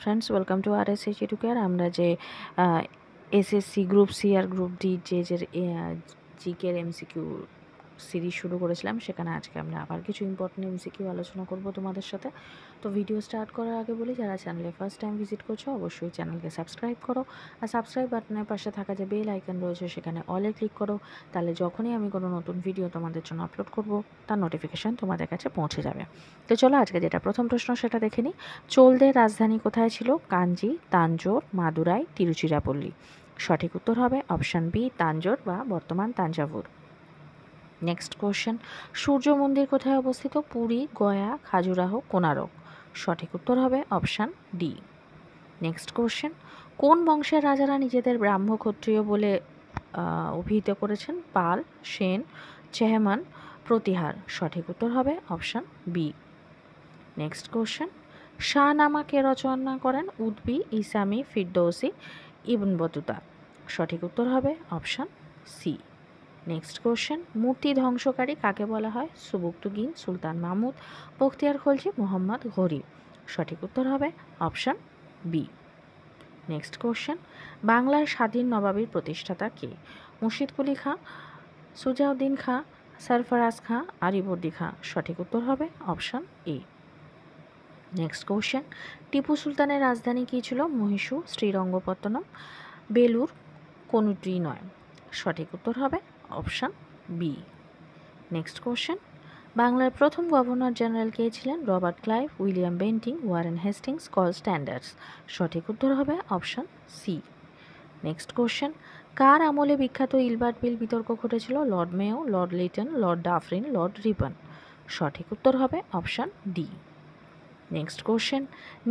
Friends, welcome to R S H educare. আমরা যে SSC group C আর group D যে জিকের এমসিকিউ সিরিজ শুরু করেছিলাম, সেখানে আজকে আমরা আবার কিছু ইম্পর্টেন্ট এমসিকিউ আলোচনা করব তোমাদের সাথে। তো ভিডিও স্টার্ট করার আগে বলি, যারা চ্যানেলে ফার্স্ট টাইম ভিজিট করছো অবশ্যই চ্যানেলকে সাবস্ক্রাইব করো, আর সাবস্ক্রাইব বাটনের পাশে থাকা যে বেল আইকন রয়েছে সেখানে অলে ক্লিক করো। তাহলে যখনই আমি কোনো নতুন ভিডিও তোমাদের জন্য আপলোড করব তার নোটিফিকেশান তোমাদের কাছে পৌঁছে যাবে। তো চলো আজকে যেটা প্রথম প্রশ্ন সেটা দেখে নিই। চোলদের রাজধানী কোথায় ছিল? কাঞ্জি, তাঞ্জোর, মাদুরাই, তিরুচিরাপল্লী। সঠিক উত্তর হবে অপশান বি, তাঞ্জোর বা বর্তমান তাঞ্জাভুর। নেক্সট কোশ্চেন, সূর্য মন্দির কোথায় অবস্থিত? পুরী, গয়া, খাজুরাহো, কোনারক। সঠিক উত্তর হবে অপশান ডি। নেক্সট কোশ্চেন, কোন বংশের রাজারা নিজেদের ব্রাহ্ম ক্ষত্রিয় বলে অভিহিত করেছেন? পাল, সেন, চেহমান, প্রতিহার। সঠিক উত্তর হবে option B. Next question, Shahnameh কে রচনা করেন? Utbi, Isami, Firdausi, Ibn Battuta. সঠিক উত্তর হবে অপশান সি। নেক্সট কোশ্চেন, মূর্তি ধ্বংসকারী কাকে বলা হয়? সুবুক্তগিন, সুলতান মাহমুদ, বখতিয়ার খলজি, মোহাম্মদ ঘুরি। সঠিক উত্তর হবে অপশান বি। নেক্সট কোশ্চেন, বাংলার স্বাধীন নবাবীর প্রতিষ্ঠাতা কে? মুর্শিদ কুলি খাঁ, সুজাউদ্দিন খাঁ, সরফরাজ খাঁ, আরিবর্দি খাঁ। সঠিক উত্তর হবে option A. Next question, Tipu সুলতানের রাজধানী কী ছিল? মহীশূর, শ্রীরঙ্গপত্তনম, বেলুর, কোনোটি নয়। সঠিক উত্তর হবে অপশান বি। নেক্সট কোশ্চেন, বাংলার প্রথম গভর্নর জেনারেল কে ছিলেন? Robert Clive, William Bentinck, Warren Hastings, কল স্ট্যান্ডার্ডস। সঠিক উত্তর হবে অপশান সি। নেক্সট কোশ্চেন, কার আমলে বিখ্যাত ইলবার্ট বিল বিতর্ক ঘটেছিল? Lord Mayo, Lord Lytton, Lord Dufferin, Lord Ripon. সঠিক উত্তর হবে option D. Next question,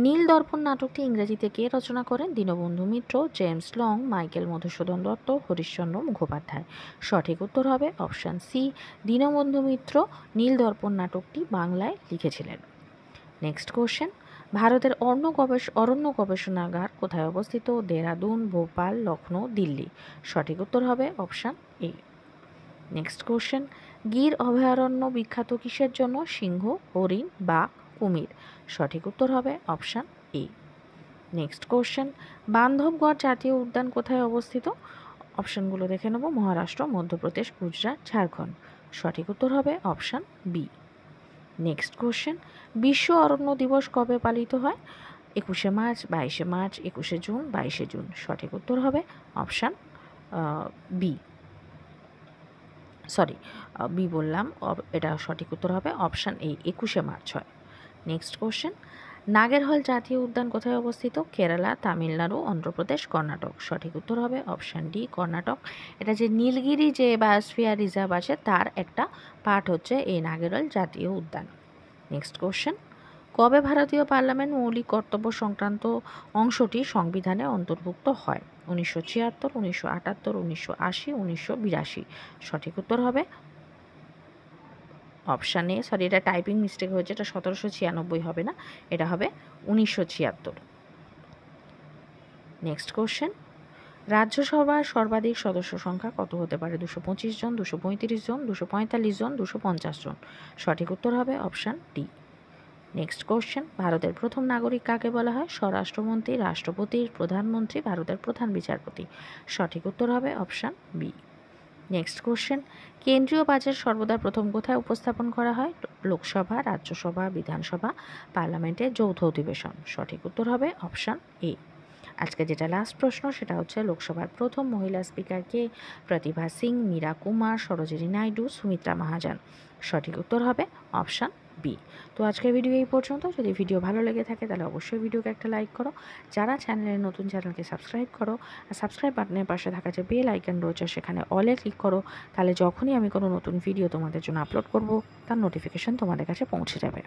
Nil Darpan নাটকটি ইংরেজিতে কে রচনা করেন? Dinabandhu Mitra, James Long, Michael Madhusudan Dutt, Harishchandra Mukhopadhyay. সঠিক উত্তর হবে অপশান সি, দীনবন্ধু মিত্র নীল দর্পণ নাটকটি বাংলায় লিখেছিলেন। নেক্সট কোশ্চেন, ভারতের অরণ্য গবেষণাগার কোথায় অবস্থিত? দেরাদুন, ভোপাল, লখনৌ, দিল্লি। সঠিক উত্তর হবে option A. Next question, Gir অভয়ারণ্য বিখ্যাত কিসের জন্য? সিংহ, হরিণ, বাঘ, কুমির। সঠিক উত্তর হবে option A. Next question, Bandhavgarh জাতীয় উদ্যান কোথায় অবস্থিত? অপশানগুলো দেখে নেব। মহারাষ্ট্র, মধ্যপ্রদেশ, গুজরাট, ঝাড়খণ্ড। সঠিক উত্তর হবে অপশান বি। নেক্সট কোশ্চেন, বিশ্ব অরণ্য দিবস কবে পালিত হয়? 21শে মার্চ, 22শে মার্চ, 21শে জুন, 22শে জুন। সঠিক উত্তর হবে অপশান বি। বি বললাম, এটা সঠিক উত্তর হবে অপশান এ, 21শে মার্চ হয়। নেক্সট কোশ্চেন, নাগেরহল জাতীয় উদ্যান কোথায় অবস্থিত? কেরালা, তামিলনাড়ু, অন্ধ্রপ্রদেশ, কর্ণাটক। সঠিক উত্তর হবে অপশান ডি, কর্ণাটক। এটা যে নীলগিরি যে বায়োস্ফিয়ার রিজার্ভ আছে তার একটা পার্ট হচ্ছে এই নাগেরহল জাতীয় উদ্যান। নেক্সট কোশ্চেন, কবে ভারতীয় পার্লামেন্ট মৌলিক কর্তব্য সংক্রান্ত অংশটি সংবিধানে অন্তর্ভুক্ত হয়? 1976, 1978, 1980, 1982। সঠিক উত্তর হবে অপশান এ। এটা টাইপিং মিস্টেক হয়েছে, এটা 1796 হবে না, এটা হবে 1976। নেক্সট কোশ্চেন, রাজ্যসভার সর্বাধিক সদস্য সংখ্যা কত হতে পারে? 225 জন, 235 জন, 245 জন, 250 জন। সঠিক উত্তর হবে অপশান ডি। নেক্সট কোশ্চেন, ভারতের প্রথম নাগরিক কাকে বলা হয়? স্বরাষ্ট্রমন্ত্রী, রাষ্ট্রপতি, প্রধানমন্ত্রী, ভারতের প্রধান বিচারপতি। সঠিক উত্তর হবে অপশান বি। নেক্সট কোশ্চেন, কেন্দ্রীয় বাজেট সর্বদা প্রথম কোথায় উপস্থাপন করা হয়? লোকসভা, রাজ্যসভা, বিধানসভা, পার্লামেন্টের যৌথ অধিবেশন। সঠিক উত্তর হবে অপশান এ। আজকে যেটা লাস্ট প্রশ্ন সেটা হচ্ছে, লোকসভার প্রথম মহিলা স্পিকার কে? প্রতিভা সিং, মীরা কুমার, সরোজিনী নাইডু, সুমিত্রা মহাজন। সঠিক উত্তর হবে অপশান বি। তো আজকের ভিডিও এই পর্যন্ত। যদি ভিডিও ভালো লেগে থাকে তাহলে অবশ্যই ভিডিওকে একটা লাইক করো। যারা চ্যানেলের নতুন, চ্যানেলকে সাবস্ক্রাইব করো, আর সাবস্ক্রাইব বাটনের পাশে থাকা যে বেল আইকন রয়েছে সেখানে অলে ক্লিক করো। তাহলে যখনই আমি কোনো নতুন ভিডিও তোমাদের জন্য আপলোড করব তার নোটিফিকেশন তোমাদের কাছে পৌঁছে যাবে।